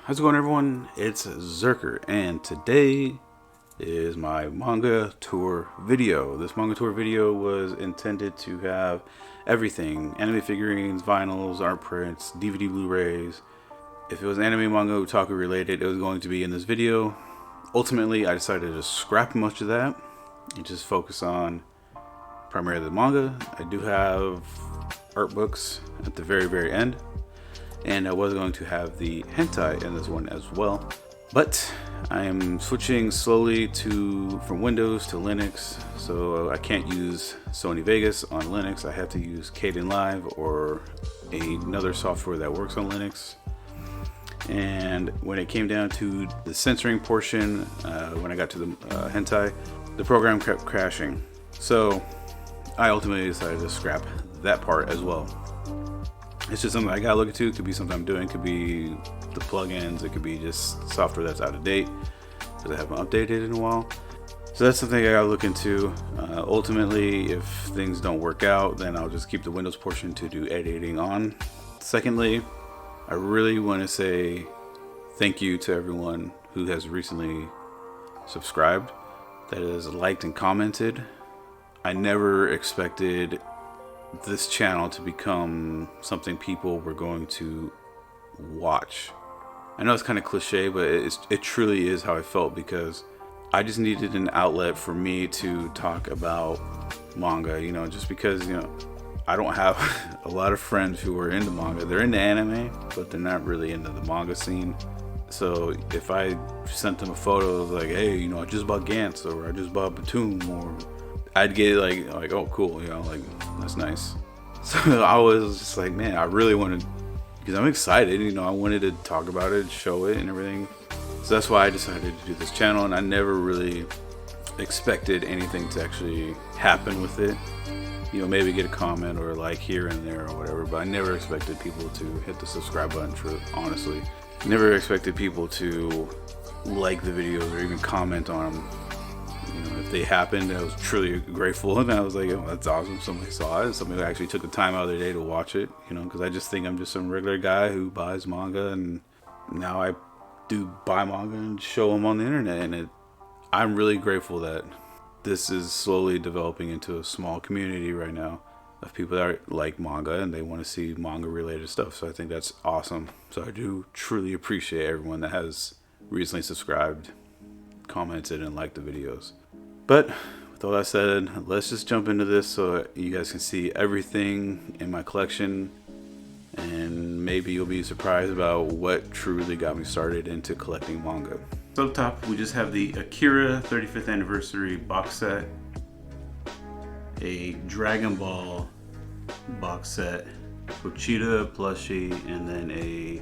How's it going, everyone? It's Zerker, and today is my manga tour video. This manga tour video was intended to have everything: anime figurines, vinyls, art prints, DVD Blu-rays. If it was anime, manga, otaku related, it was going to be in this video. Ultimately, I decided to scrap much of that and just focus on primarily the manga. I do have art books at the very end, and I was going to have the hentai in this one as well, but I am switching slowly from Windows to Linux, so I can't use Sony Vegas on Linux. I have to use Kdenlive or another software that works on Linux. And when it came down to the censoring portion, when I got to the hentai, the program kept crashing, so I ultimately decided to scrap that part as well. It's just something I gotta look into. It could be something I'm doing, it could be the plugins, it could be just software that's out of date because I haven't updated in a while. So that's something I gotta look into. Ultimately, if things don't work out, then I'll just keep the Windows portion to do editing on. Secondly, I really want to say thank you to everyone who has recently subscribed, that has liked and commented. I never expected this channel to become something people were going to watch. I know it's kind of cliche, but it truly is how I felt, because I just needed an outlet for me to talk about manga, just because, I don't have a lot of friends who are into manga. They're into anime, but they're not really into the manga scene. So if I sent them a photo of like, hey, I just bought Gantz, or I just bought Batum, or I'd get like, oh, cool, like, that's nice. So I was just like, man, I really wanted, because I'm excited, I wanted to talk about it, show it and everything. So that's why I decided to do this channel, and I never really expected anything to actually happen with it. Maybe get a comment or a like here and there or whatever, but I never expected people to hit the subscribe button, honestly. Never expected people to like the videos or even comment on them. If they happened, I was truly grateful, and I was like, oh, that's awesome, somebody saw it, somebody actually took the time out of their day to watch it, because I just think I'm just some regular guy who buys manga, and now I do buy manga and show them on the internet, and I'm really grateful that this is slowly developing into a small community right now of people that like manga and they want to see manga related stuff. So I think that's awesome. So I do truly appreciate everyone that has recently subscribed, commented, and liked the videos. But with all that said, let's just jump into this so you guys can see everything in my collection, and maybe you'll be surprised about what truly got me started into collecting manga. So up top, we just have the Akira 35th anniversary box set, a Dragon Ball box set, Pochita plushie, and then a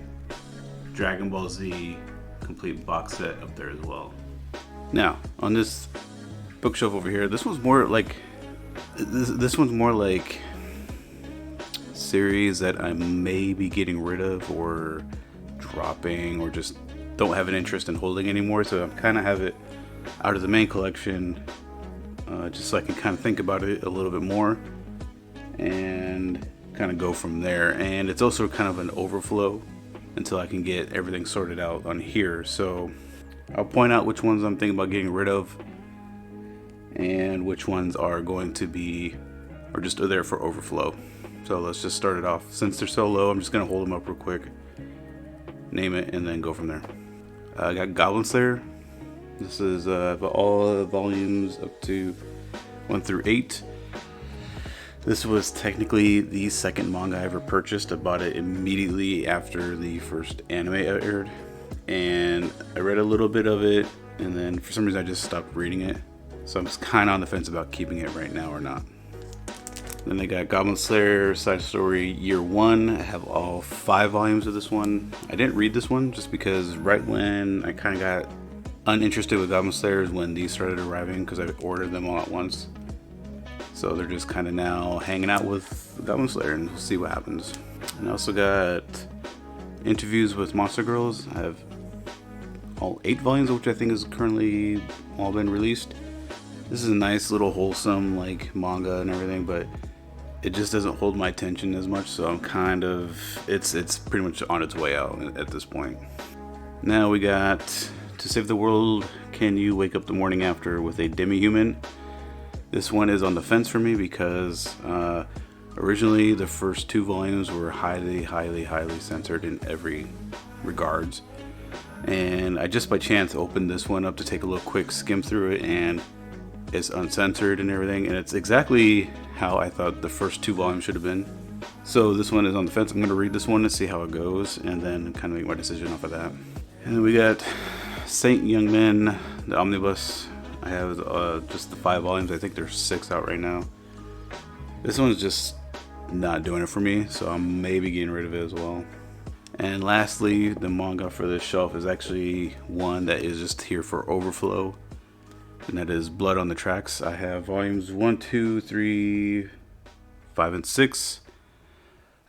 Dragon Ball Z complete box set up there as well. Now, on this bookshelf over here, this one's more like series that I may be getting rid of or dropping, or just don't have an interest in holding anymore. So I kind of have it out of the main collection, just so I can kind of think about it a little bit more and kind of go from there. And it's also kind of an overflow until I can get everything sorted out on here. So I'll point out which ones I'm thinking about getting rid of and which ones are going to be, or just are there for overflow. So let's just start it off. Since they're so low, I'm just gonna hold them up real quick, name it, and then go from there. I got Goblin Slayer. This is all volumes up to 1 through 8. This was technically the second manga I ever purchased. I bought it immediately after the first anime aired, and I read a little bit of it, and then for some reason I just stopped reading it. So I'm just kind of on the fence about keeping it right now or not. Then they got Goblin Slayer Side Story Year 1. I have all 5 volumes of this one. I didn't read this one just because right when I kind of got uninterested with Goblin Slayer is when these started arriving, because I ordered them all at once. So they're just kind of now hanging out with Goblin Slayer, and we'll see what happens. And I also got Interviews with Monster Girls. I have all 8 volumes, which I think is currently all been released. This is a nice little wholesome manga and everything, but it just doesn't hold my attention as much, so I'm kind of, it's pretty much on its way out at this point. Now we got To Save the World, Can You Wake Up the Morning After with a Demi-Human. This one is on the fence for me because originally the first 2 volumes were highly censored in every regards. And I just by chance opened this one up to take a little quick skim through it, and it's uncensored and everything, and it's exactly how I thought the first 2 volumes should have been. So this one is on the fence. I'm going to read this one and see how it goes, and then kind of make my decision off of that. And then we got Saint Young Men, the omnibus. I have just the 5 volumes. I think there's 6 out right now. This one's just not doing it for me, so I'm maybe getting rid of it as well. And lastly, the manga for this shelf is actually one that is just here for overflow, and that is Blood on the Tracks. I have volumes 1, 2, 3, 5, and 6.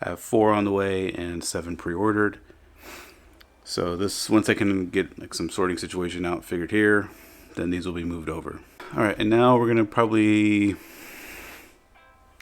I have 4 on the way and 7 pre-ordered. So this, once I can get like some sorting situation out figured here, then these will be moved over. All right, and now we're gonna probably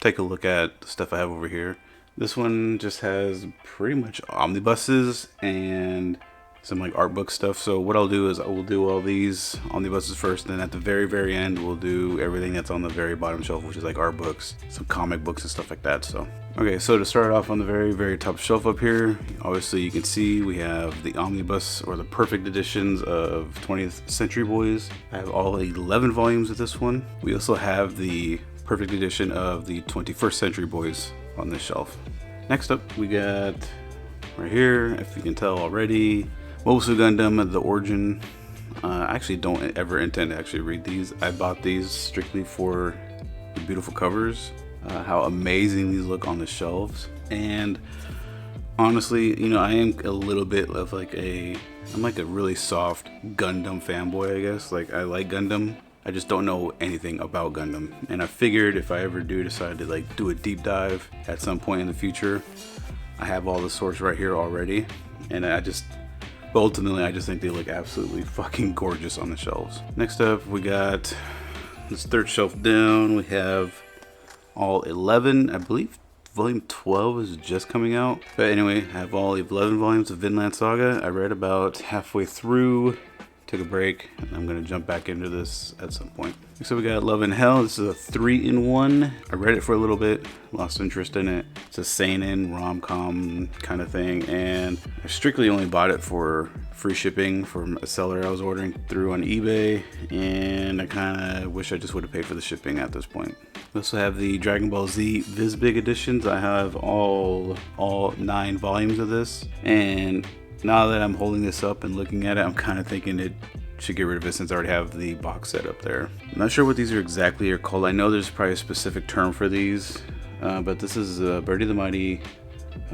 take a look at the stuff I have over here. This one just has pretty much omnibuses and some like art book stuff. So what I'll do is I will do all these omnibuses first, and then at the very end we'll do everything that's on the very bottom shelf, which is like art books, some comic books and stuff like that. So okay, so to start off on the very top shelf up here, obviously you can see we have the omnibus or the perfect editions of 20th Century Boys. I have all 11 volumes of this one. We also have the perfect edition of the 21st Century Boys on this shelf. Next up we got right here, if you can tell already, Mobile Gundam The Origin. I actually don't ever intend to actually read these. I bought these strictly for the beautiful covers, how amazing these look on the shelves. And honestly, you know, I am a little bit of like I'm like a really soft Gundam fanboy, I guess. Like I like Gundam, I just don't know anything about Gundam, and I figured if I ever do decide to like do a deep dive at some point in the future, I have all the source right here already, and but ultimately I just think they look absolutely fucking gorgeous on the shelves. Next up we got this third shelf down, we have all 11, I believe volume 12 is just coming out, but anyway, I have all 11 volumes of Vinland Saga. I read about halfway through, took a break, and I'm gonna jump back into this at some point. So we got Love and Hell. This is a 3-in-1. I read it for a little bit, lost interest in it. It's a seinen rom-com kind of thing, and I strictly only bought it for free shipping from a seller I was ordering through on eBay, and I kind of wish I just would have paid for the shipping at this point. We also have the Dragon Ball Z Vizbig editions. I have all 9 volumes of this, and now that I'm holding this up and looking at it, I'm kind of thinking it should get rid of it since I already have the box set up there. I'm not sure what these are exactly called. I know there's probably a specific term for these, but this is Birdie the Mighty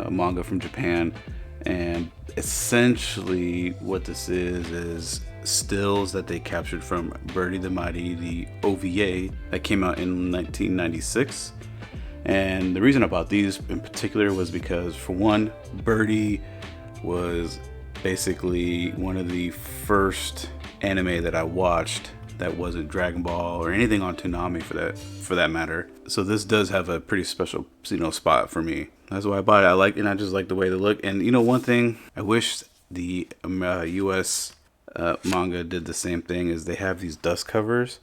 manga from Japan, and essentially what this is stills that they captured from Birdie the Mighty, the OVA that came out in 1996. And the reason I bought these in particular was because, for one, Birdie was basically one of the first anime that I watched that wasn't Dragon Ball or anything on Toonami for that matter. So this does have a pretty special, spot for me. That's why I bought it. I just like the way they look. And one thing, I wish the US manga did the same thing, is they have these dust covers.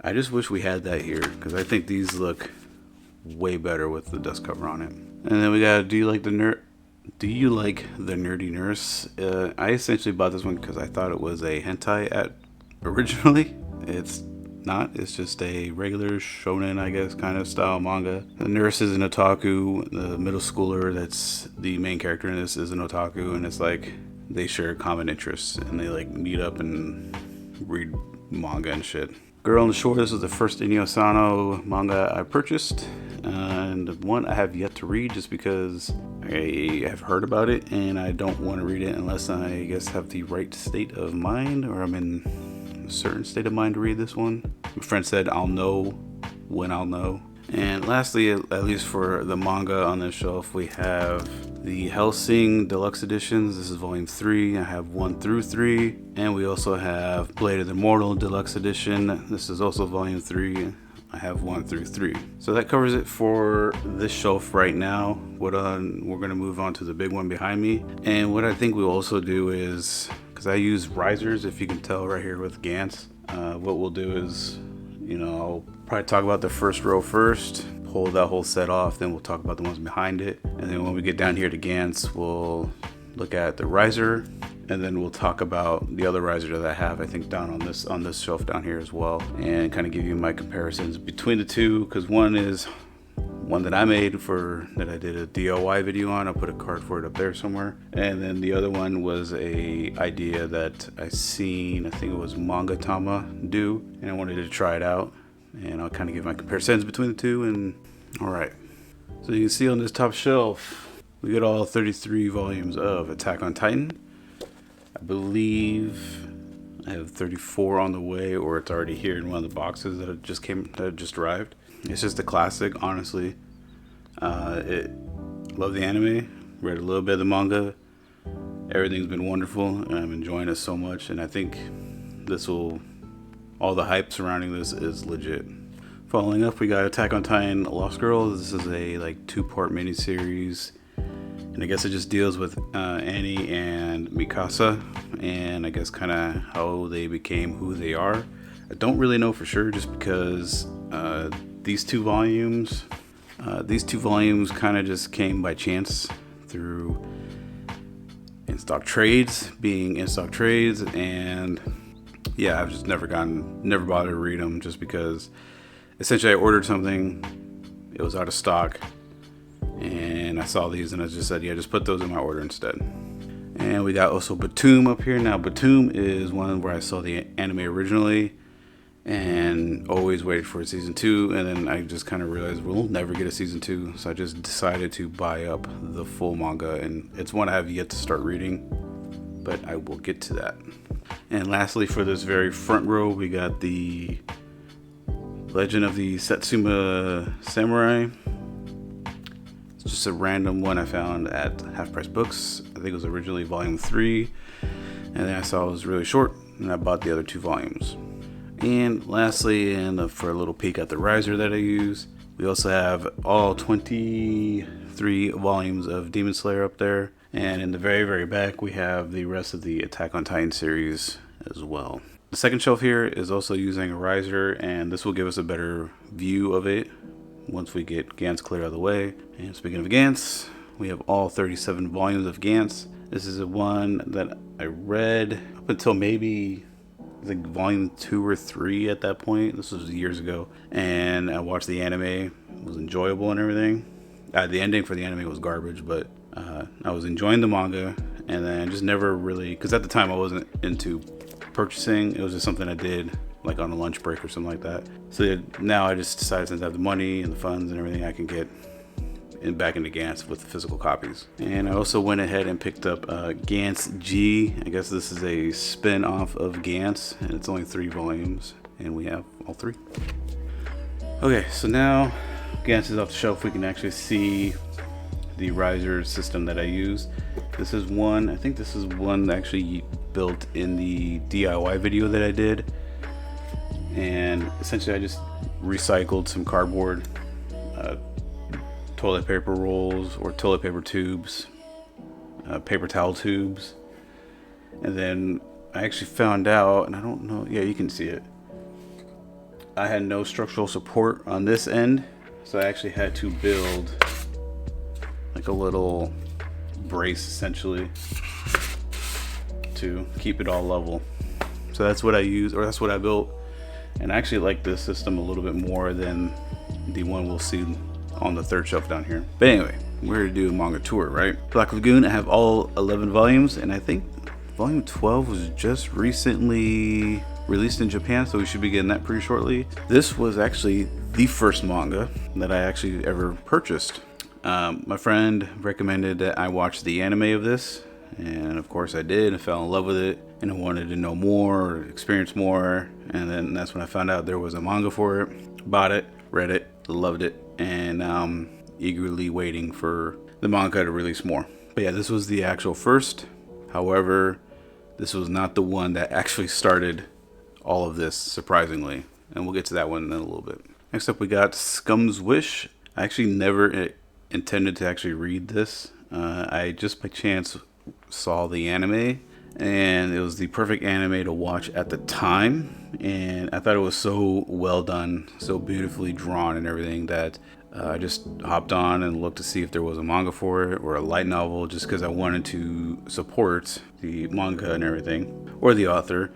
I just wish we had that here, because I think these look way better with the dust cover on it. And then we got Do You Like the Nerdy Nurse? I essentially bought this one because I thought it was a hentai originally. It's not. It's just a regular shonen, I guess, kind of style manga. The nurse is an otaku. The middle schooler that's the main character in this is an otaku, and it's like they share common interests and they like meet up and read manga and shit. Girl on the Shore. This was the first Inyo Asano manga I purchased, and one I have yet to read just because I have heard about it and I don't want to read it unless I guess have the right state of mind, or I'm in a certain state of mind to read this one. My friend said I'll know when I'll know. And lastly, at least for the manga on this shelf, we have the Hellsing Deluxe Editions. This is volume 3. I have 1 through 3. And we also have Blade of the Immortal Deluxe Edition. This is also volume 3. I have 1 through 3. So that covers it for this shelf right now. We're gonna move on to the big one behind me. And what I think we'll also do is, because I use risers, if you can tell right here with Gantz, what we'll do is, I'll probably talk about the first row first, pull that whole set off, then we'll talk about the ones behind it. And then when we get down here to Gantz, we'll look at the riser, and then we'll talk about the other riser that I have, I think, down on this shelf down here as well, and kind of give you my comparisons between the two, because one is one that I made that I did a DIY video on. I'll put a card for it up there somewhere. And then the other one was a idea that I seen, I think it was Manga do, and I wanted to try it out, and I'll kind of give my comparisons between the two. And all right, so you can see on this top shelf we get all 33 volumes of Attack on Titan. I believe I have 34 on the way, or it's already here in one of the boxes that just arrived. It's just a classic, honestly. Love the anime, read a little bit of the manga. Everything's been wonderful, and I'm enjoying it so much. And I think all the hype surrounding this is legit. Following up, we got Attack on Titan Lost Girl. This is a 2-part miniseries, and I guess it just deals with Annie and Mikasa, and I guess kind of how they became who they are. I don't really know for sure, just because these two volumes kind of just came by chance through being in stock trades, and yeah, I've just never bothered to read them, just because essentially I ordered something, it was out of stock, and I saw these and I just said, yeah, just put those in my order instead. And we got also Batum up here. Now Batum is one where I saw the anime originally and always waited for season 2, and then I just kind of realized we'll never get a season 2, so I just decided to buy up the full manga, and it's one I have yet to start reading, but I will get to that. And lastly, for this very front row, we got the Legend of the Satsuma Samurai. It's just a random one I found at Half Price Books. I think it was originally volume 3, and then I saw it was really short, and I bought the other 2 volumes. And lastly, for a little peek at the riser that I use, we also have all 23 volumes of Demon Slayer up there. And in the very, very back, we have the rest of the Attack on Titan series as well. The second shelf here is also using a riser, and this will give us a better view of it once we get Gantz clear out of the way. And speaking of Gantz, we have all 37 volumes of Gantz. This is a one that I read up until maybe volume 2 or 3 at that point. This was years ago, and I watched the anime. It was enjoyable and everything. The ending for the anime was garbage, but I was enjoying the manga, and then just never really, because at the time I wasn't into purchasing. It was just something I did like on a lunch break or something like that. So now I just decided, since I have the money and the funds and everything, I can get back into Gantz with the physical copies. And I also went ahead and picked up Gantz G. I guess this is a spin-off of Gantz, and it's only 3 volumes, and we have all 3. Okay, so now Gantz is off the shelf. We can actually see the riser system that I use. This is one, I think this is one actually built in the DIY video that I did. And essentially I just recycled some cardboard, toilet paper rolls or toilet paper tubes, paper towel tubes, and then I actually found out, and I don't know, yeah, you can see it, I had no structural support on this end, so I actually had to build like a little brace essentially to keep it all level. So that's what I used, or that's what I built, and I actually like this system a little bit more than the one we'll see on the third shelf down here. But anyway, we're here to do a manga tour, right? Black Lagoon, I have all 11 volumes, and I think volume 12 was just recently released in Japan, so we should be getting that pretty shortly. This was actually the first manga that I actually ever purchased. My friend recommended that I watch the anime of this, and of course I did. I fell in love with it, and I wanted to know more, experience more, and then that's when I found out there was a manga for it. Bought it, read it, loved it, and eagerly waiting for the manga to release more. But yeah, this was the actual first. However, this was not the one that actually started all of this, surprisingly, and we'll get to that one in a little bit. Next up we got Scum's Wish. I actually never intended to actually read this. I just by chance saw the anime, and it was the perfect anime to watch at the time, and I thought it was so well done, so beautifully drawn and everything, that I just hopped on and looked to see if there was a manga for it or a light novel, just because I wanted to support the manga and everything, or the author.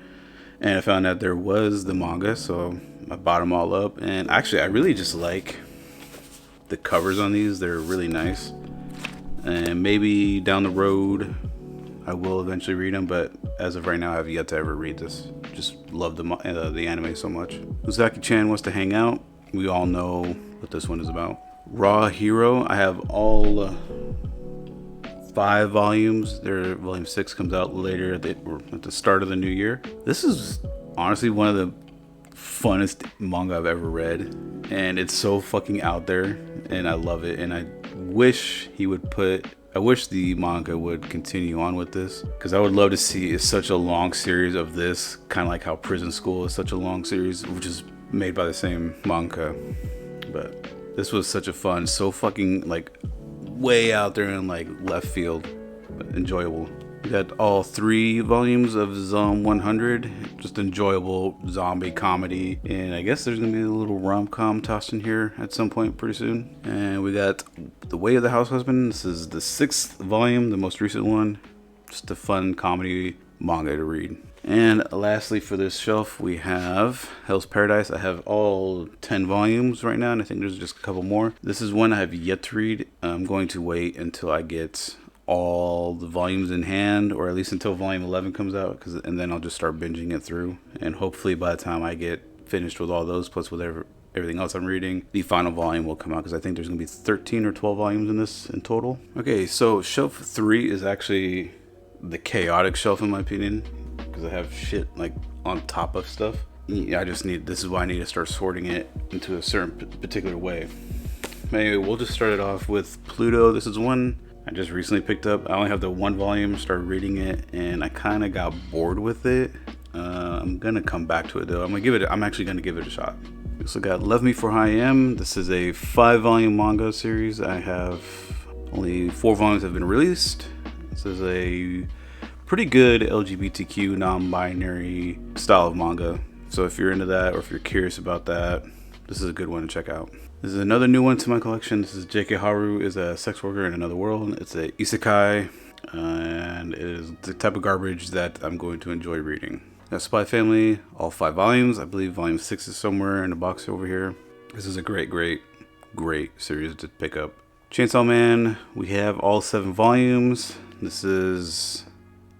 And I found out there was the manga, so I bought them all up. And actually, I really just like the covers on these. They're really nice. And maybe down the road I will eventually read them, but as of right now I have yet to ever read this. Just love the anime so much. Uzaki-chan Wants to Hang Out. We all know what this one is about. Raw Hero. I have all 5 volumes. Their volume 6 comes out later at the start of the new year. This is honestly one of the funnest manga I've ever read, and it's so fucking out there, and I love it. And I wish the manga would continue on with this, because I would love to see such a long series of this, kind of like how Prison School is such a long series, which is made by the same manga. But this was such a fun, so fucking like way out there in like left field, but enjoyable. We got all 3 volumes of Zom 100, just enjoyable zombie comedy, and I guess there's gonna be a little rom-com tossed in here at some point pretty soon. And we got The Way of the House Husband. This is the 6th volume, the most recent one. Just a fun comedy manga to read. And lastly for this shelf we have Hell's Paradise. I have all 10 volumes right now, and I think there's just a couple more. This is one I have yet to read. I'm going to wait until I get all the volumes in hand, or at least until volume 11 comes out, and then I'll just start binging it through. And hopefully by the time I get finished with all those, plus with everything else I'm reading, the final volume will come out, because I think there's gonna be 13 or 12 volumes in this in total. Okay, so shelf 3 is actually the chaotic shelf in my opinion, because I have shit like on top of stuff. This is why I need to start sorting it into a certain particular way. Anyway, we'll just start it off with Pluto. This is one I just recently picked up. I only have the 1 volume, started reading it, and I kind of got bored with it. I'm gonna come back to it though. I'm actually gonna give it a shot. We also got Love Me For Who I Am. This is a 5-volume manga series. I have only 4 volumes have been released. This is a pretty good LGBTQ non-binary style of manga. So if you're into that, or if you're curious about that, this is a good one to check out. This is another new one to my collection. This is J.K. Haru is a sex worker in another world. It's a isekai, and it is the type of garbage that I'm going to enjoy reading. Got Spy Family, all 5 volumes. I believe volume 6 is somewhere in the box over here. This is a great series to pick up. Chainsaw Man, we have all 7 volumes. This is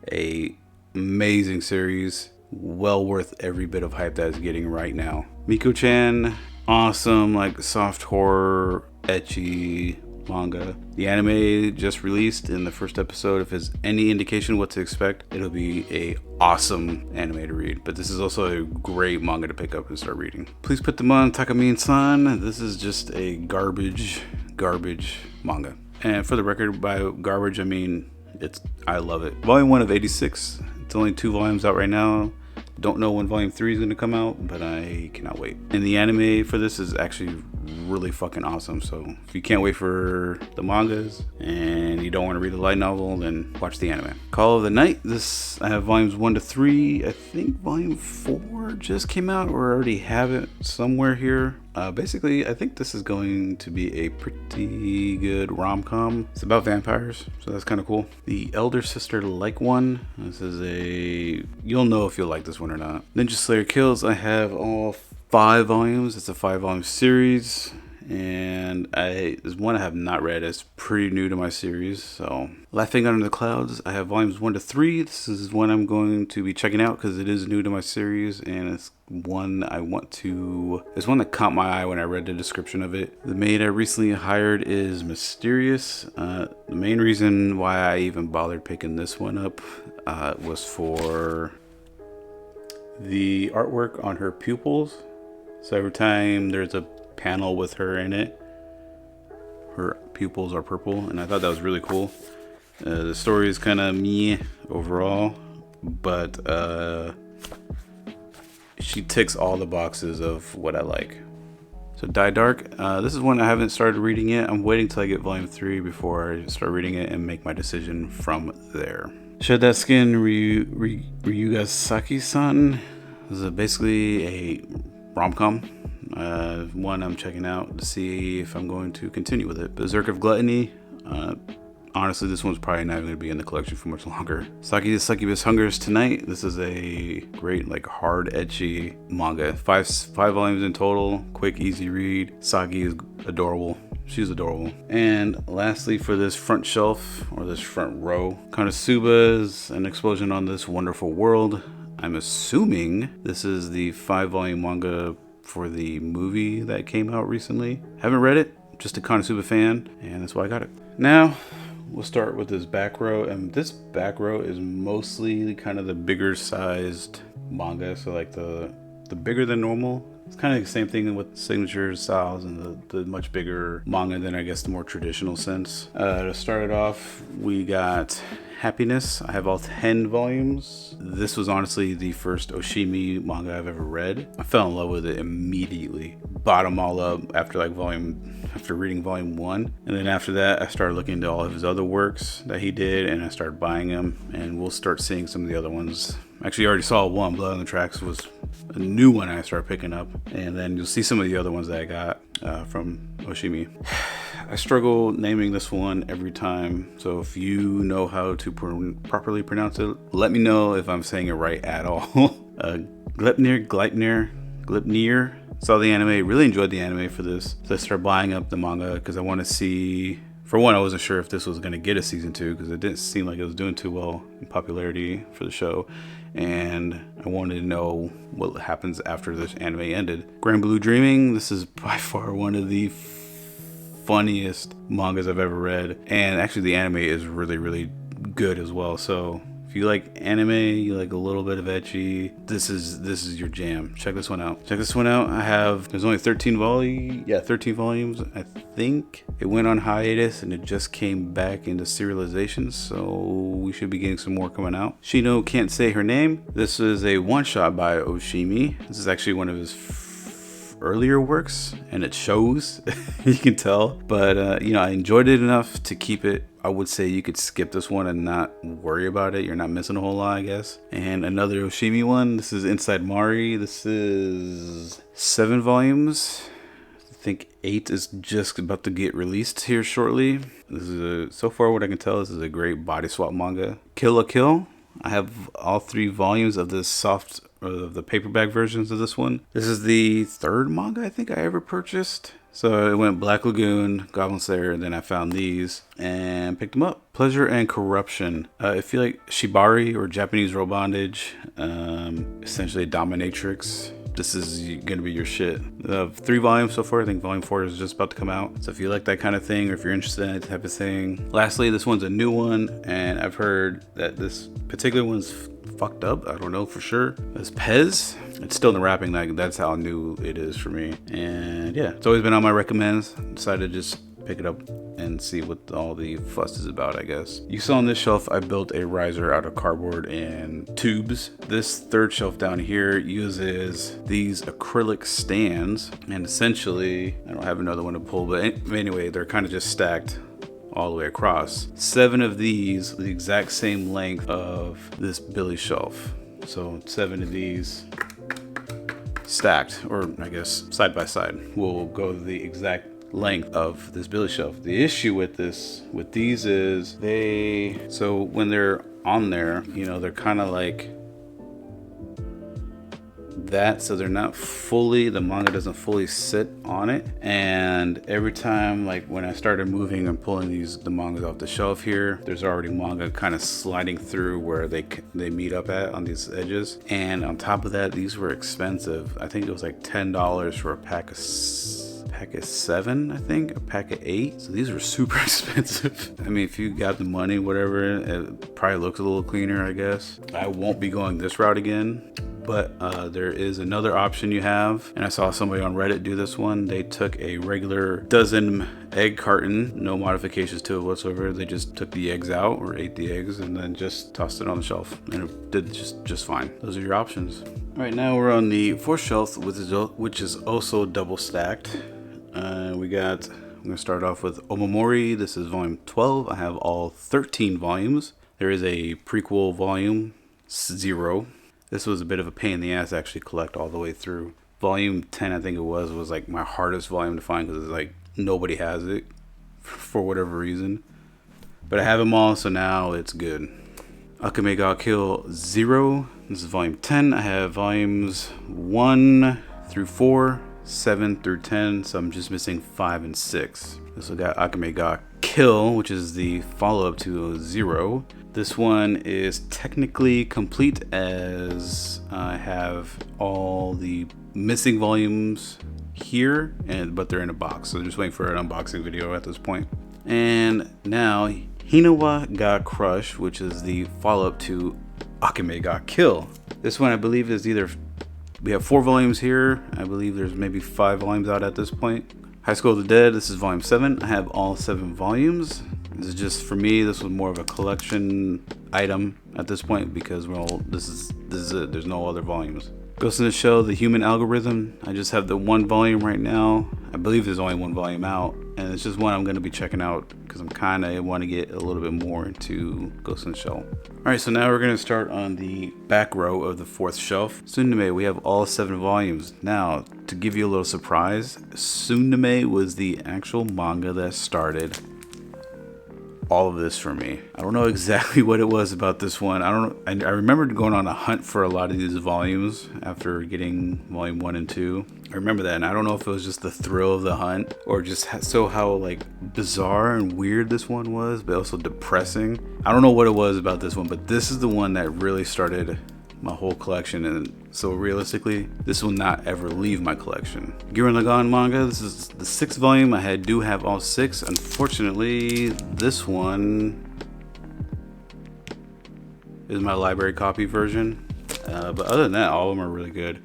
a amazing series, well worth every bit of hype that it's getting right now. Miko-chan, awesome, like soft horror, ecchi manga. The anime just released in the first episode. If it's any indication what to expect, it'll be a awesome anime to read. But this is also a great manga to pick up and start reading. Please Put Them On Takamiin-san. This is just a garbage manga. And for the record, by garbage I mean I love it. Volume 1 of 86. It's only 2 volumes out right now. Don't know when volume 3 is going to come out, but I cannot wait. And the anime for this is actually really fucking awesome. So if you can't wait for the mangas and you don't want to read the light novel, then watch the anime. Call of the Night. I have volumes 1 to 3. I think volume 4 just came out, or I already have it somewhere here. Basically, I think this is going to be a pretty good rom-com. It's about vampires, so that's kind of cool. The Elder Sister Like One. This is you'll know if you'll like this one or not. Ninja Slayer Kills. I have all 5 volumes. It's a 5-volume series, and there's one I have not read. It's pretty new to my series. So Laughing Under the Clouds. I have volumes 1 to 3. This is one I'm going to be checking out because it is new to my series, and it's one that caught my eye when I read the description of it. The maid I recently hired is mysterious. The main reason why I even bothered picking this one up was for the artwork on her pupils. So every time there's a panel with her in it, her pupils are purple, and I thought that was really cool. The story is kind of meh overall, but she ticks all the boxes of what I like. So Die Dark, this is one I haven't started reading yet. I'm waiting till I get volume 3 before I start reading it and make my decision from there. Shed That Skin, Ryugasaki-san. This is basically a rom-com. One I'm checking out to see if I'm going to continue with it. Berserk of Gluttony. Honestly, this one's probably not going to be in the collection for much longer. Saki the Succubus Hungers Tonight. This is a great, like, hard, ecchi manga. Five volumes in total. Quick, easy read. Saki is adorable. She's adorable. And lastly, for this front shelf, or this front row, Konosuba's An Explosion on This Wonderful World. I'm assuming this is the 5-volume manga for the movie that came out recently. Haven't read it, just a Konosuba fan, and that's why I got it. Now, we'll start with this back row, and this back row is mostly kind of the bigger sized manga, so like the bigger than normal. It's kind of the same thing with signature styles and the much bigger manga than I guess the more traditional sense. To start it off, we got Happiness. I have all 10 volumes. This was honestly the first Oshimi manga I've ever read. I fell in love with it immediately. Bought them all up after reading volume 1. And then after that, I started looking into all of his other works that he did, and I started buying them, and we'll start seeing some of the other ones. Actually, I already saw one. Blood on the Tracks was a new one I started picking up, and then you'll see some of the other ones that I got from Oshimi. I struggle naming this one every time, so if you know how to properly pronounce it, let me know if I'm saying it right at all. Gleipnir. Saw the anime, really enjoyed the anime for this, so I started buying up the manga because I want to see. For one, I wasn't sure if this was going to get a season 2 because it didn't seem like it was doing too well in popularity for the show, and I wanted to know what happens after this anime ended. Grand Blue Dreaming, this is by far one of the funniest mangas I've ever read, and actually the anime is really, really good as well. So if you like anime, you like a little bit of ecchi, this is your jam. Check this one out. There's only 13 volumes. I think it went on hiatus and it just came back into serialization, so we should be getting some more coming out. Shino Can't Say Her Name. This is a one-shot by Oshimi. This is actually one of his earlier works, and it shows. You can tell, but I enjoyed it enough to keep it. I would say you could skip this one and not worry about it. You're not missing a whole lot, I guess. And another Oshimi one, this is Inside Mari. This is 7 volumes. I think 8 is just about to get released here shortly. This is so far what I can tell, this is a great body swap manga. Kill la Kill. I have all 3 volumes of the paperback versions of this one. This is the 3rd manga I think I ever purchased. So it went Black Lagoon, Goblin Slayer, and then I found these and picked them up. Pleasure and Corruption. I feel like Shibari or Japanese Row Bondage, essentially a dominatrix. This is gonna be your shit. 3 volumes so far. I think volume 4 is just about to come out. So if you like that kind of thing, or if you're interested in that type of thing. Lastly, this one's a new one, and I've heard that this particular one's fucked up. I don't know for sure. It's Pez. It's still in the wrapping. Like, that's how new it is for me. And yeah, it's always been on my recommends. Decided to just pick it up and see what all the fuss is about, I guess. You saw on this shelf, I built a riser out of cardboard and tubes. This 3rd shelf down here uses these acrylic stands, and essentially, I don't have another one to pull, but anyway, they're kind of just stacked all the way across. 7 of these, the exact same length of this Billy shelf. So 7 of these stacked, or I guess side by side, will go the exact length of this Billy shelf. The issue with these is so when they're on there, they're kind of like that, so they're not fully, the manga doesn't fully sit on it. And every time, like when I started moving and pulling the mangas off the shelf here, there's already manga kind of sliding through where they meet up at on these edges. And on top of that, these were expensive. I think it was like $10 for a pack of 7, I think, a pack of 8. So these were super expensive. I mean, if you got the money, whatever, it probably looks a little cleaner, I guess. I won't be going this route again. But there is another option you have, and I saw somebody on Reddit do this one. They took a regular dozen egg carton, no modifications to it whatsoever. They just took the eggs out, or ate the eggs, and then just tossed it on the shelf, and it did just fine. Those are your options. Alright, now we're on the fourth shelf, which is also double stacked. I'm going to start off with Omamori. This is volume 12. I have all 13 volumes. There is a prequel volume, 0. This was a bit of a pain in the ass to actually collect all the way through. Volume 10, I think it was like my hardest volume to find because it's like nobody has it for whatever reason. But I have them all, so now it's good. Akame ga Kill 0. This is volume 10. I have volumes 1 through 4, 7 through 10, so I'm just missing 5 and 6. This got Akame ga Kill, which is the follow-up to 0. This one is technically complete as I have all the missing volumes here, but they're in a box, so just waiting for an unboxing video at this point. And now Hinawa ga Crush, which is the follow-up to Akame ga Kill. This one I believe is we have 4 volumes here. I believe there's maybe 5 volumes out at this point. High School of the Dead, this is volume 7. I have all 7 volumes. This is just, for me, this was more of a collection item at this point because this is it. There's no other volumes. Ghost in the Shell, The Human Algorithm. I just have the 1 volume right now. I believe there's only 1 volume out, and it's just one I'm going to be checking out because I want to get a little bit more into Ghost in the Shell. Alright, so now we're going to start on the back row of the 4th shelf. Tsundeime, we have all 7 volumes. Now, to give you a little surprise, Tsundeime was the actual manga that started all of this for me. I don't know exactly what it was about this one. I remember going on a hunt for a lot of these volumes after getting volume 1 and 2. I remember that, and I don't know if it was just the thrill of the hunt or just how like bizarre and weird this one was, but also depressing. I don't know what it was about this one, but this is the one that really started my whole collection, and so realistically this will not ever leave my collection. Gurren Lagann manga, this is the 6th volume. I do have all 6. Unfortunately, this one is my library copy version, but other than that, all of them are really good.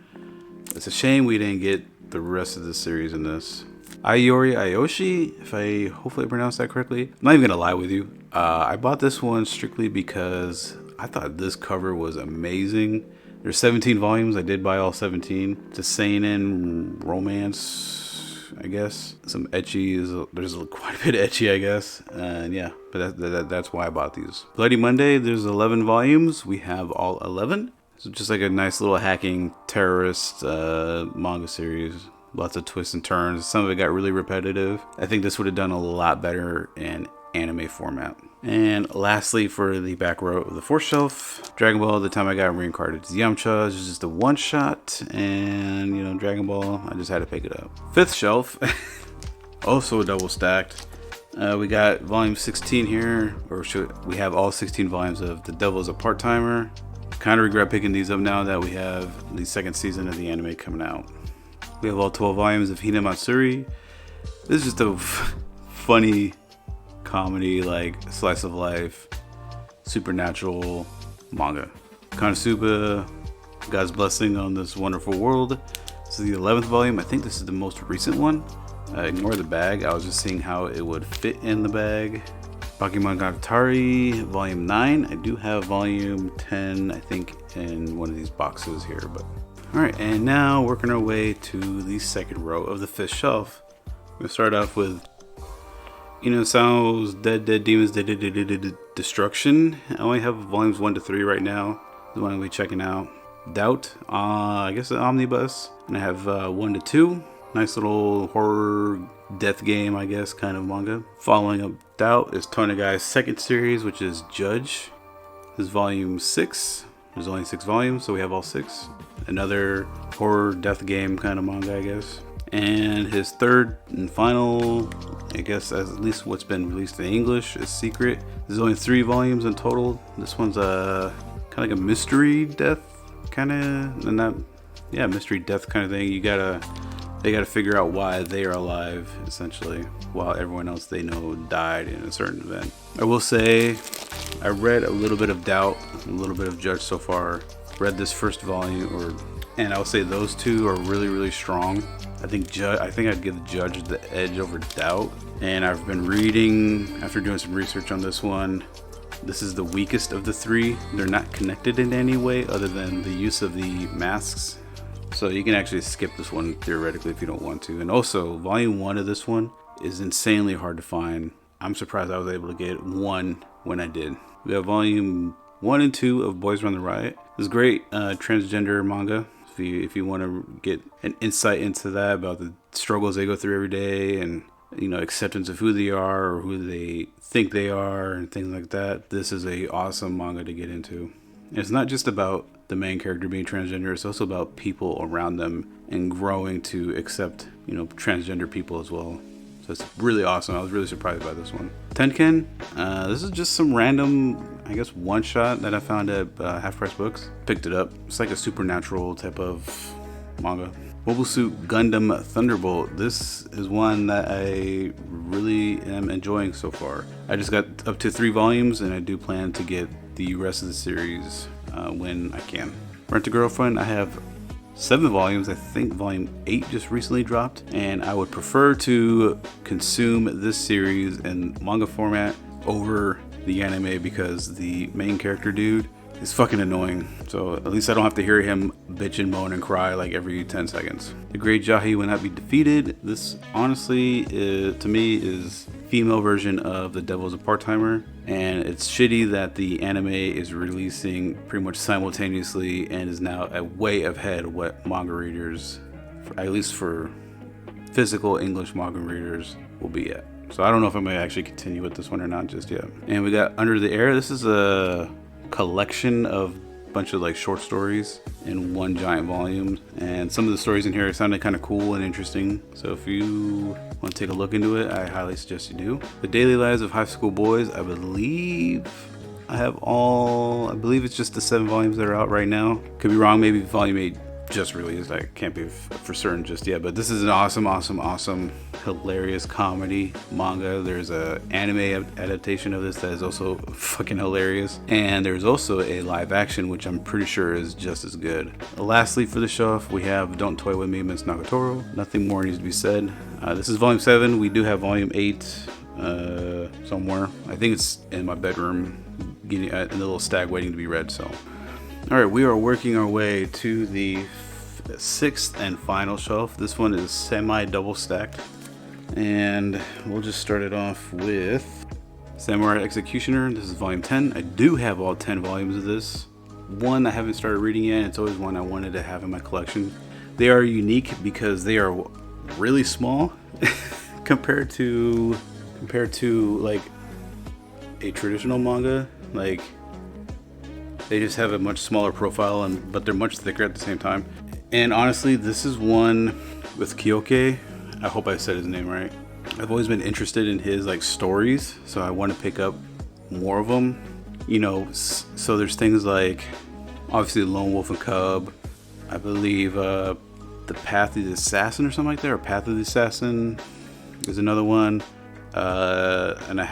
It's a shame we didn't get the rest of the series in this. Ayori Ayoshi, hopefully I pronounced that correctly. I'm not even gonna lie with you, I bought this one strictly because I thought this cover was amazing. There's 17 volumes. I did buy all 17. It's a seinen romance, I guess. Some ecchi. There's quite a bit of ecchi, I guess. And yeah, but that's why I bought these. Bloody Monday, there's 11 volumes. We have all 11. So just like a nice little hacking terrorist manga series. Lots of twists and turns. Some of it got really repetitive. I think this would have done a lot better in anime format. And lastly, for the back row of the 4th shelf, Dragon Ball, the time I got reincarnated as Yamcha, is just a 1-shot, and you know, Dragon Ball, I just had to pick it up. 5th shelf, also double stacked. We got volume 16 here, we have all 16 volumes of The Devil is a Part-Timer. Kind of regret picking these up now that we have the 2nd season of the anime coming out. We have all 12 volumes of Hina Matsuri. This is just a funny comedy, like slice of life, supernatural manga. Konosuba, God's blessing on this wonderful world. This is the 11th volume. I think this is the most recent one. Ignore the bag. I was just seeing how it would fit in the bag. Bakemonogatari, volume 9. I do have volume 10, I think, in one of these boxes here. But alright, and now working our way to the 2nd row of the 5th shelf. We're going to start off with Inosao's Dead Demons Destruction. I only have volumes 1 to 3 right now. The one I'll be checking out. Doubt, I guess an omnibus. And I have 1 to 2. Nice little horror death game, I guess, kind of manga. Following up Doubt is Tonegai's 2nd series, which is Judge. This is volume 6. There's only 6 volumes, so we have all 6. Another horror death game kind of manga, I guess. And his 3rd and final, I guess at least what's been released in English, is Secret. There's only 3 volumes in total. This one's kind of like a mystery death kind of, mystery death kind of thing. They gotta figure out why they are alive, essentially, while everyone else they know died in a certain event. I will say, I read a little bit of Doubt, a little bit of Judge so far. Read this 1st volume, and I'll say those 2 are really, really strong. I think I'd give Judge the edge over Doubt. And I've been reading, after doing some research on this one, This is the weakest of the three. They're not connected in any way other than the use of the masks. So you can actually skip this one theoretically if you don't want to. And also, volume 1 of this one is insanely hard to find. I'm surprised I was able to get one when I did. We have volume 1 and 2 of Boys Run the Riot. This is great transgender manga. If you want to get an insight into that, about the struggles they go through every day, and acceptance of who they are or who they think they are and things like that, this is a awesome manga to get into. And it's not just about the main character being transgender, it's also about people around them and growing to accept transgender people as well. So it's really awesome. I was really surprised by this one. Tenken, this is just some random, I guess, one shot that I found at Half Price Books. Picked it up. It's like a supernatural type of manga. Mobile Suit Gundam Thunderbolt. This is one that I really am enjoying so far. I just got up to 3 volumes and I do plan to get the rest of the series when I can. Rent a Girlfriend, I have 7 volumes. I think volume 8 just recently dropped, and I would prefer to consume this series in manga format over the anime because the main character dude is fucking annoying. So at least I don't have to hear him bitch and moan and cry like every 10 seconds. The Great Jahi Will Not Be Defeated. This honestly to me is female version of The Devil's a Part-Timer, and it's shitty that the anime is releasing pretty much simultaneously and is now way ahead of what manga readers, at least for physical English manga readers, will be at. So I don't know if I'm going to actually continue with this one or not just yet. And we got Under the Air. This is a collection of bunch of like short stories in one giant volume, and some of the stories in here sounded kind of cool and interesting, so if you want to take a look into it, I highly suggest you do. The Daily Lives of High School Boys, I believe it's just the 7 volumes that are out right now. Could be wrong, maybe volume 8 just released, I can't be for certain just yet, but this is an awesome hilarious comedy manga. There's a anime adaptation of this that is also fucking hilarious, and there's also a live action which I'm pretty sure is just as good. Lastly for the shelf, we have Don't Toy With Me, Miss Nagatoro. Nothing more needs to be said. This is volume 7. We do have volume 8 somewhere. I think it's in my bedroom getting in the little stack waiting to be read. So alright, we are working our way to the 6th and final shelf. This one is semi-double stacked, and we'll just start it off with Samurai Executioner. This is volume 10. I do have all 10 volumes of this. One I haven't started reading yet. It's always one I wanted to have in my collection. They are unique because they are really small compared to like a traditional manga. Like, they just have a much smaller profile, but they're much thicker at the same time. And honestly, this is one with Kyoke. I hope I said his name right. I've always been interested in his like stories, so I want to pick up more of them. So there's things like obviously Lone Wolf and Cub. I believe The Path of the Assassin or something like that, or Path of the Assassin is another one. And I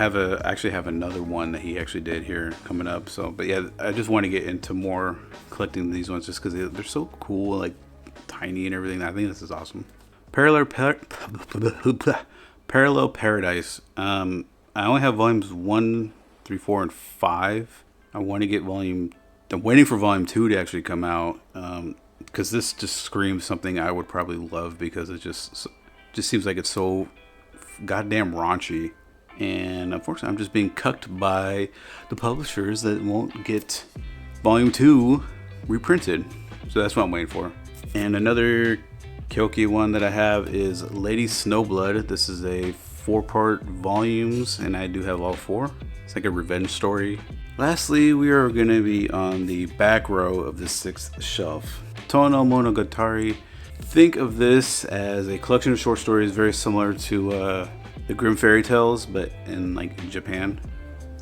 actually have another one that he actually did here coming up. So, but yeah, I just want to get into more collecting these ones just because they're so cool, like tiny and everything. I think this is awesome. Parallel Paradise. I only have volumes 1, 3, 4, and 5. I'm waiting for volume 2 to actually come out, because this just screams something I would probably love, because it just seems like it's so goddamn raunchy, and unfortunately I'm just being cucked by the publishers that won't get volume 2 reprinted. So that's what I'm waiting for. And another Kyoki one that I have is Lady Snowblood. This is a 4-part volumes, and I do have all 4. It's like a revenge story. Lastly, we are going to be on the back row of the 6th shelf. Tono Monogatari. Think of this as a collection of short stories very similar to the Grimm Fairy Tales, but in Japan.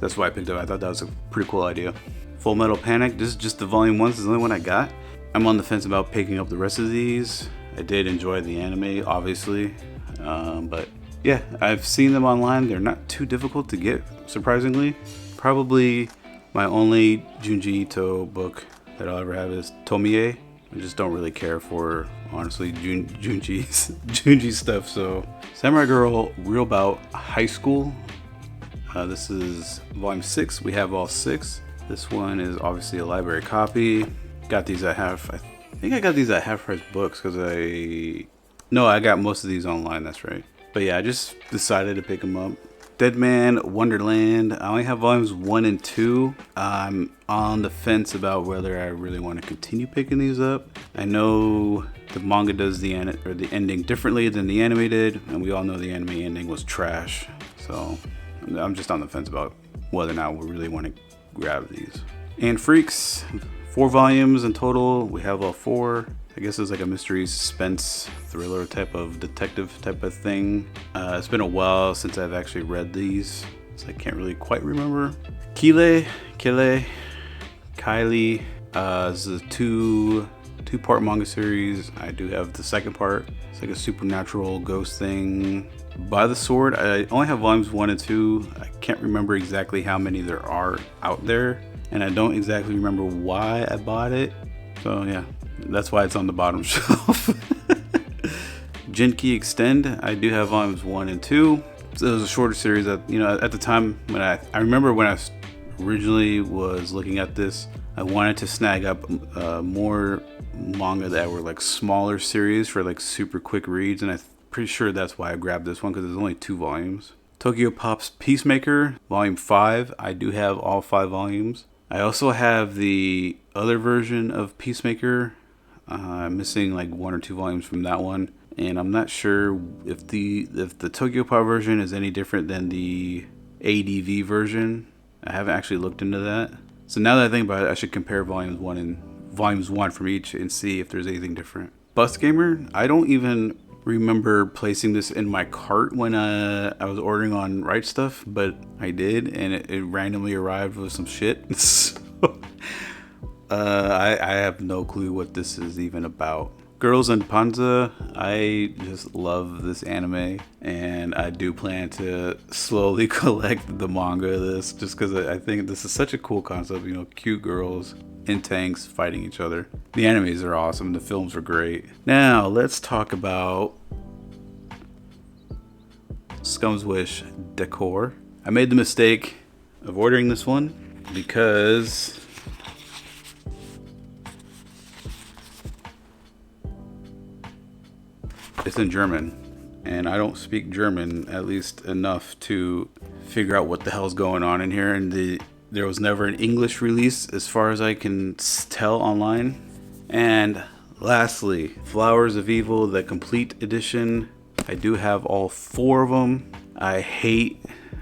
That's why I picked it up. I thought that was a pretty cool idea. Full Metal Panic. This is just the volume 1. This is the only one I got. I'm on the fence about picking up the rest of these. I did enjoy the anime, obviously, but yeah, I've seen them online. They're not too difficult to get, surprisingly. Probably my only Junji Ito book that I'll ever have is Tomie. I just don't really care for, honestly, Junji stuff. So Samurai Girl, Real About High School. This is volume 6. We have all 6. This one is obviously a library copy. Got these at I think I got these at Half Price Books because I got most of these online, that's right. But yeah, I just decided to pick them up. Dead Man Wonderland. I only have volumes 1 and 2. I'm on the fence about whether I really want to continue picking these up. I know the manga does the ending differently than the anime did, and we all know the anime ending was trash. So I'm just on the fence about whether or not we really want to grab these. And Freaks, 4 volumes in total. We have all 4. I guess it's like a mystery suspense thriller type of detective type of thing. It's been a while since I've actually read these, so I can't really quite remember. Kylie is a two-part manga series. I do have the second part. It's like a supernatural ghost thing. By the Sword, I only have volumes 1 and 2. I can't remember exactly how many there are out there, and I don't exactly remember why I bought it. So yeah, that's why it's on the bottom shelf. Genki Extend, I do have volumes 1 and 2. So it was a shorter series that, at the time when I remember when I originally was looking at this, I wanted to snag up more manga that were like smaller series for like super quick reads, and I'm pretty sure that's why I grabbed this one because there's only 2 volumes. Tokyo Pop's Peacemaker, volume 5. I do have all 5 volumes. I also have the other version of Peacemaker. I'm missing like 1 or 2 volumes from that one, and I'm not sure if the Tokyo Pop version is any different than the ADV version. I haven't actually looked into that. So now that I think about it, I should compare volumes 1 from each and see if there's anything different. Bus Gamer, I don't even remember placing this in my cart when I was ordering on Right Stuff, but I did, and it randomly arrived with some shit. So, I have no clue what this is even about. Girls and Panza, I just love this anime, and I do plan to slowly collect the manga of this just because I think this is such a cool concept. Cute girls in tanks fighting each other. The animes are awesome. The films are great. Now let's talk about Scum's Wish Decor. I made the mistake of ordering this one because it's in German, and I don't speak German at least enough to figure out what the hell's going on in here, and there was never an English release as far as I can tell online. And lastly, Flowers of Evil, the complete edition. I do have all 4 of them. I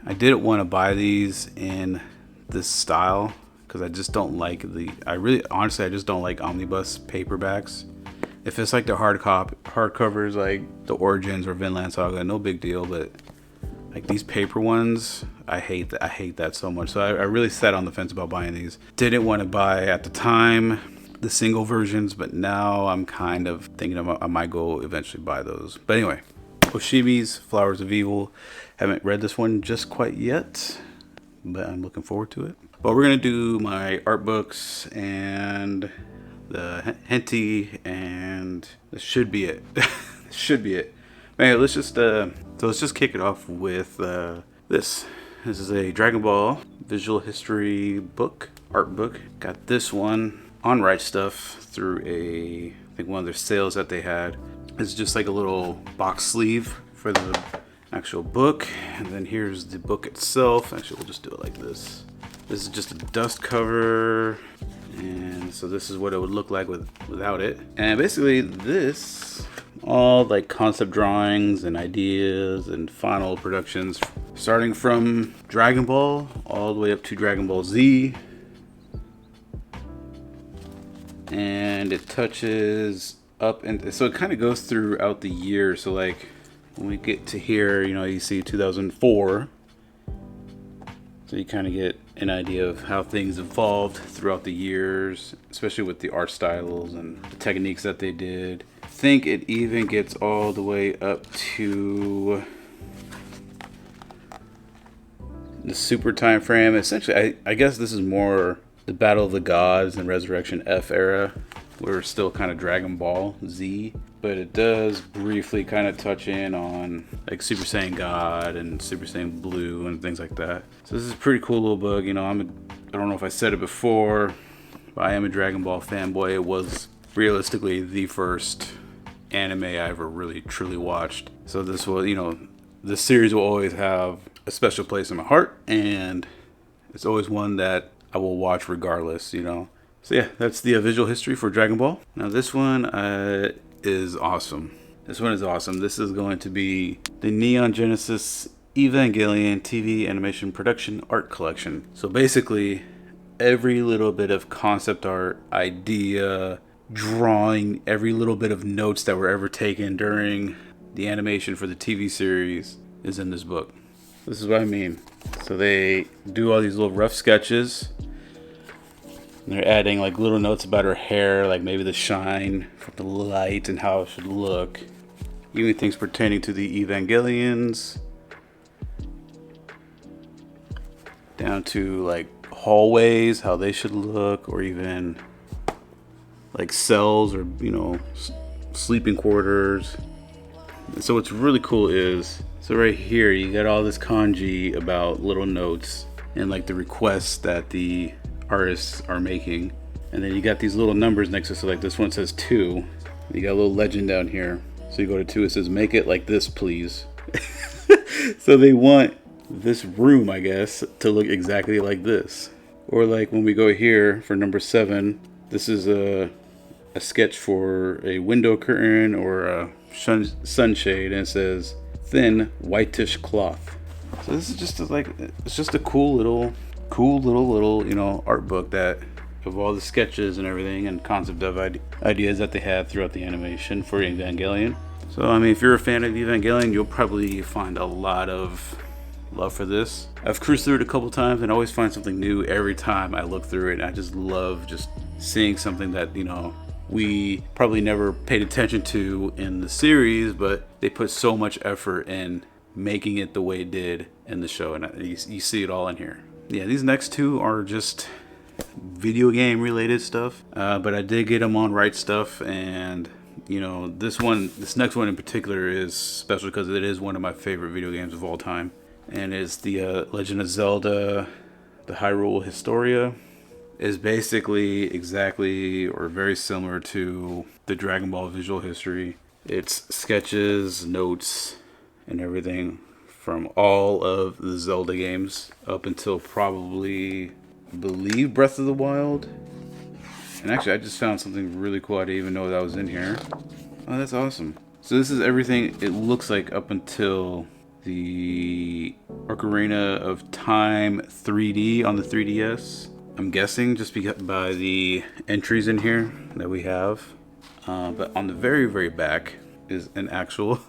didn't want to buy these in this style because I just don't like honestly I just don't like omnibus paperbacks. If it's like the hardcovers like the Origins or Vinland Saga, no big deal, but like these paper ones, I hate that so much. So I really sat on the fence about buying these. Didn't want to buy at the time the single versions, but now I'm kind of thinking I might go eventually buy those. But anyway, Oshibi's Flowers of Evil. Haven't read this one just quite yet, but I'm looking forward to it. But we're gonna do my art books and the henty, and this should be it. This should be it. Man, let's just kick it off with this. This is a Dragon Ball visual history book, art book. Got this one on Right Stuff through I think one of their sales that they had. It's just like a little box sleeve for the actual book, and then here's the book itself. Actually, we'll just do it like this. This is just a dust cover, and so this is what it would look like without it. And basically this, all like concept drawings and ideas and final productions, starting from Dragon Ball all the way up to Dragon Ball Z. And it touches up, and so it kind of goes throughout the year. So like when we get to here, you see 2004. So you kind of get an idea of how things evolved throughout the years, especially with the art styles and the techniques that they did. I think it even gets all the way up to the Super time frame. Essentially, I guess this is more the Battle of the Gods and Resurrection F era. We're still kind of Dragon Ball Z. but it does briefly kind of touch in on like Super Saiyan God and Super Saiyan Blue and things like that. So this is a pretty cool little book. You know, I don't know if I said it before, but I am a Dragon Ball fanboy. It was realistically the first anime I ever really truly watched. So this will, you know, this series will always have a special place in my heart, and it's always one that I will watch regardless, you know. So yeah, that's the visual history for Dragon Ball. Now this one is awesome. This one is awesome. This is going to be the Neon Genesis Evangelion TV animation production art collection. So basically, every little bit of concept art, idea, drawing, every little bit of notes that were ever taken during the animation for the TV series is in this book. This is what I mean. So they do all these little rough sketches. They're adding like little notes about her hair, like maybe the shine from the light and how it should look. Even things pertaining to the Evangelions. Down to like hallways, how they should look, or even like cells or, you know, sleeping quarters. And so what's really cool is, so right here you got all this kanji about little notes and like the requests that the artists are making, and then you got these little numbers next to it. So like this one says 2, you got a little legend down here, so you go to 2, it says make it like this please. So they want this room, I guess, to look exactly like this. Or like when we go here for number 7, this is a sketch for a window curtain or a sunshade, and it says thin whitish cloth. So this is just it's just a cool little, you know, art book that of all the sketches and everything and concept of ideas that they had throughout the animation for Evangelion. So I mean, if you're a fan of Evangelion, you'll probably find a lot of love for this. I've cruised through it a couple times and always find something new every time I look through it. And I just love just seeing something that, you know, we probably never paid attention to in the series, but they put so much effort in making it the way it did in the show, and you see it all in here. Yeah, these next two are just video game related stuff, but I did get them on Right Stuff, and you know, this next one in particular is special because it is one of my favorite video games of all time, and it's the Legend of Zelda, the Hyrule Historia. Is basically exactly or very similar to the Dragon Ball visual history. It's sketches, notes, and everything from all of the Zelda games up until probably, I believe, Breath of the Wild. And actually, I just found something really cool. I didn't even know that was in here. Oh, that's awesome. So this is everything it looks like up until the Ocarina of Time 3D on the 3DS. I'm guessing just by the entries in here that we have. But on the very, very back is an actual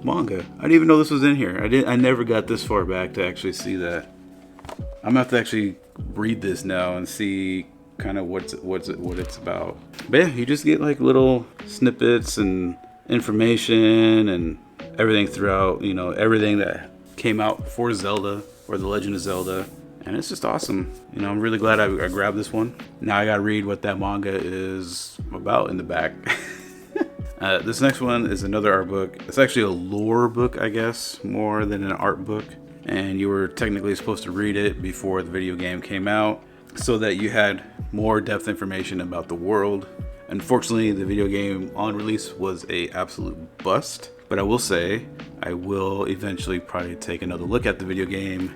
manga. I didn't even know this was in here. I never got this far back to actually see that. I'm gonna have to actually read this now and see kind of what it's about. But yeah, you just get like little snippets and information and everything throughout, you know, everything that came out for Zelda or The Legend of Zelda. And it's just awesome. You know, I'm really glad I grabbed this one. Now I gotta read what that manga is about in the back. This next one is another art book. It's actually a lore book, I guess, more than an art book. And you were technically supposed to read it before the video game came out so that you had more depth information about the world. Unfortunately, the video game on release was a absolute bust. But I will say, I will eventually probably take another look at the video game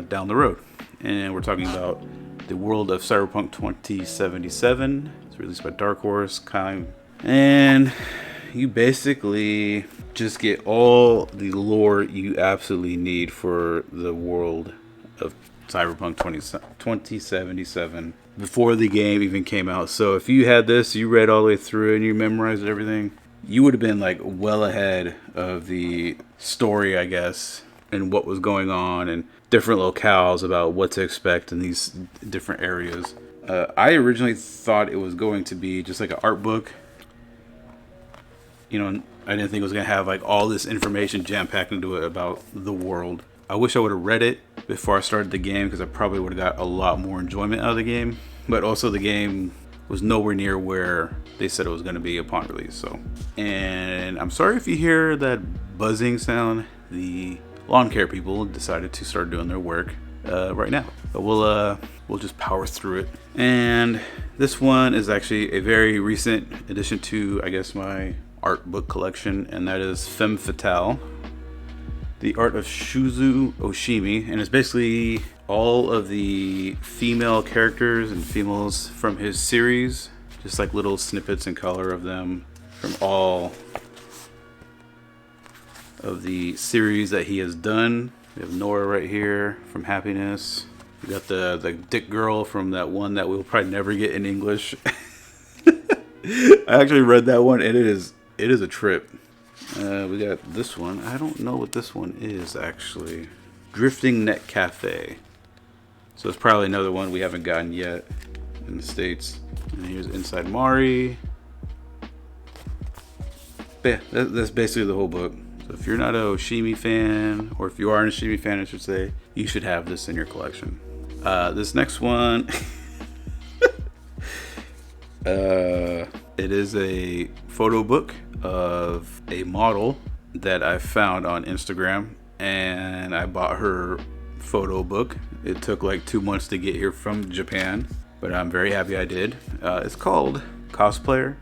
down the road. And we're talking about the world of Cyberpunk 2077. It's released by Dark Horse. And you basically just get all the lore you absolutely need for the world of Cyberpunk 2077 before the game even came out. So if you had this, you read all the way through and you memorized everything, you would have been like well ahead of the story, I guess, and what was going on and different locales about what to expect in these different areas. I originally thought it was going to be just like an art book. You know, I didn't think it was going to have like all this information jam-packed into it about the world. I wish I would have read it before I started the game because I probably would have got a lot more enjoyment out of the game. But also the game was nowhere near where they said it was going to be upon release. So, and I'm sorry if you hear that buzzing sound. The lawn care people decided to start doing their work right now, but we'll just power through it. And this one is actually a very recent addition to, I guess, my art book collection, and that is Femme Fatale, the art of Shuzo Oshimi. And it's basically all of the female characters and females from his series, just like little snippets in color of them from all of the series that he has done. We have Nora right here from Happiness. We got the Dick Girl from that one that we'll probably never get in English. I actually read that one, and it is a trip. We got this one. I don't know what this one is actually. Drifting Net Cafe. So it's probably another one we haven't gotten yet in the States. And here's Inside Mari. But yeah, that's basically the whole book. So if you're not a Oshimi fan, or if you are an Oshimi fan, I should say, you should have this in your collection. This next one, it is a photo book of a model that I found on Instagram, and I bought her photo book. It took like 2 months to get here from Japan, but I'm very happy I did. It's called Cosplayer,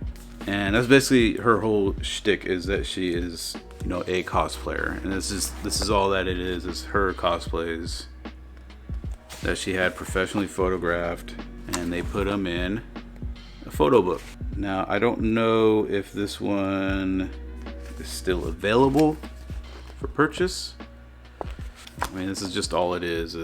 and that's basically her whole shtick, is that she is, you know, a cosplayer, and this is all that it is her cosplays that she had professionally photographed, and they put them in a photo book. Now, I don't know if this one is still available for purchase. I mean, this is just all it is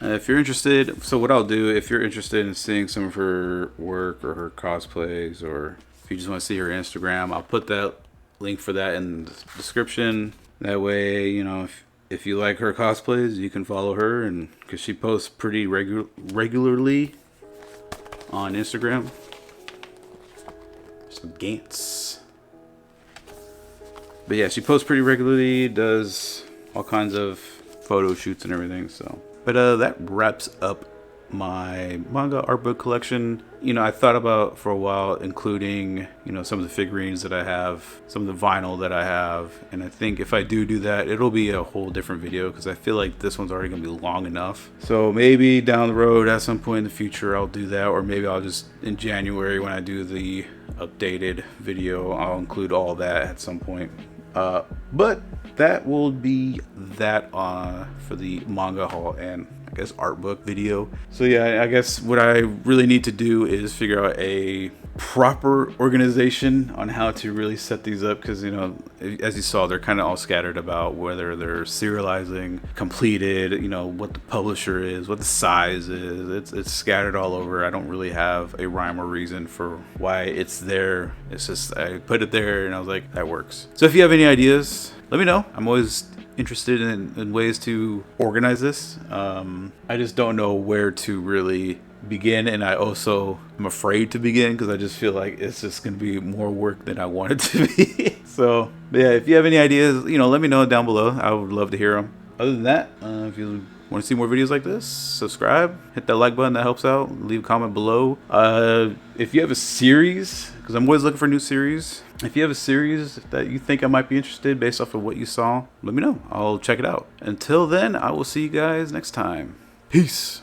if you're interested. So what I'll do, if you're interested in seeing some of her work or her cosplays, or if you just want to see her Instagram, I'll put that link for that in the description. That way, you know, if you like her cosplays, you can follow her, and because she posts pretty regularly on Instagram. Some Gantz. But yeah, she posts pretty regularly, does all kinds of photo shoots and everything. So, but that wraps up my manga art book collection. You know, I thought about for a while including, you know, some of the figurines that I have, some of the vinyl that I have, and I think if I do that, it'll be a whole different video, because I feel like this one's already gonna be long enough. So maybe down the road at some point in the future I'll do that, or maybe I'll just, in January when I do the updated video, I'll include all that at some point. But that will be that for the manga haul and I guess art book video. So yeah, I guess what I really need to do is figure out a proper organization on how to really set these up, because, you know, as you saw, they're kind of all scattered about, whether they're serializing, completed, you know, what the publisher is, what the size is. It's scattered all over. I don't really have a rhyme or reason for why it's there. It's just I put it there and I was like, that works. So if you have any ideas, let me know. I'm always interested in ways to organize this. I just don't know where to really begin, and I also am afraid to begin because I just feel like it's just going to be more work than I want it to be. So yeah, if you have any ideas, you know, let me know down below. I would love to hear them. Other than that, if you want to see more videos like this, subscribe, hit that like button, that helps out. Leave a comment below. If you have a series, because I'm always looking for new series, if you have a series that you think I might be interested based off of what you saw, let me know. I'll check it out. Until then, I will see you guys next time. Peace.